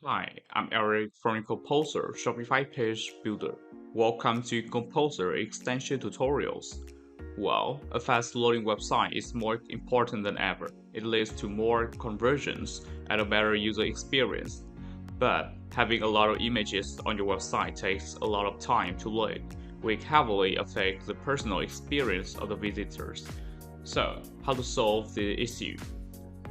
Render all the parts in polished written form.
Hi, I'm Eric from EComposer Shopify Page Builder. Welcome to EComposer Extension Tutorials. Well, a fast loading website is more important than ever. It leads to more conversions and a better user experience. But having a lot of images on your website takes a lot of time to load, which heavily affects the personal experience of the visitors. So, how to solve the issue?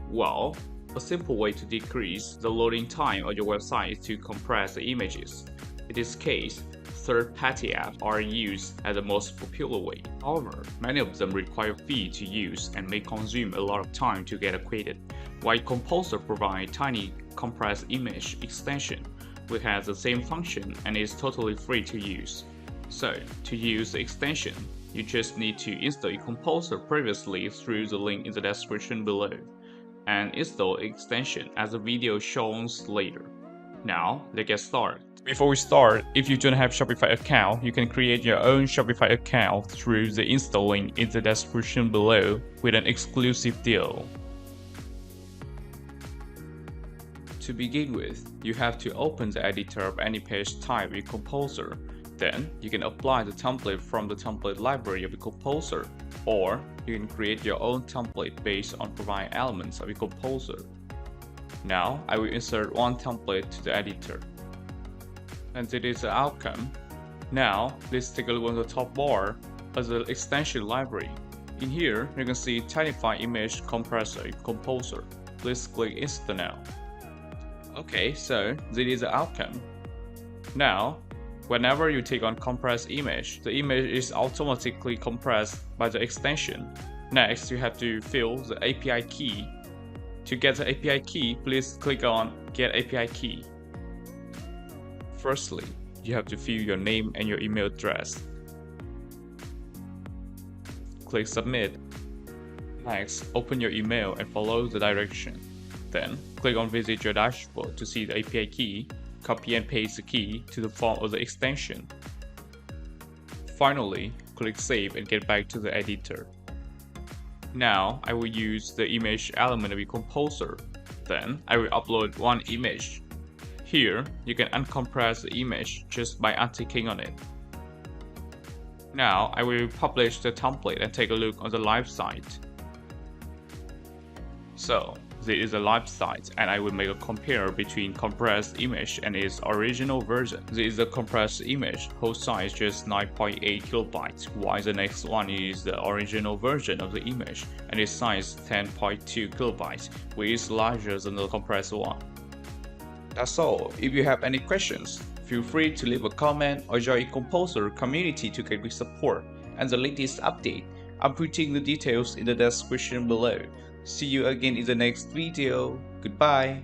Well, a simple way to decrease the loading time of your website is to compress the images. In this case, third-party apps are used as the most popular way. However, many of them require fee to use and may consume a lot of time to get acquainted, while Composer provides tiny compressed image extension, which has the same function and is totally free to use. So, to use the extension, you just need to install EComposer previously through the link in the description below, and install extension as the video shows later. Now, let's get started. Before we start, if you don't have Shopify account, you can create your own Shopify account through the install link in the description below with an exclusive deal. To begin with, you have to open the editor of any page type with Composer. Then, you can apply the template from the template library of Composer, or you can create your own template based on provided elements of Composer. Now, I will insert one template to the editor. And this is the outcome. Now, let's take a look on the top bar as the extension library. In here, you can see Tinify Image Compressor in Composer. Please click Install now. Okay, so this is the outcome. Now, whenever you take on compressed image, the image is automatically compressed by the extension. Next, you have to fill the API key. To get the API key, please click on Get API Key. Firstly, you have to fill your name and your email address. Click Submit. Next, open your email and follow the direction. Then, click on Visit Your Dashboard to see the API key. Copy and paste the key to the form of the extension. Finally, click Save and get back to the editor. Now, I will use the image element of EComposer. Then, I will upload one image. Here, you can uncompress the image just by unticking on it. Now, I will publish the template and take a look on the live site. So, this is a live site, and I will make a compare between compressed image and its original version. This is a compressed image, whole size just 9.8 kilobytes, while the next one is the original version of the image, and its size 10.2 kilobytes, which is larger than the compressed one. That's all. If you have any questions, feel free to leave a comment or join EComposer community to get quick support and the latest update. I'm putting the details in the description below. See you again in the next video. Goodbye.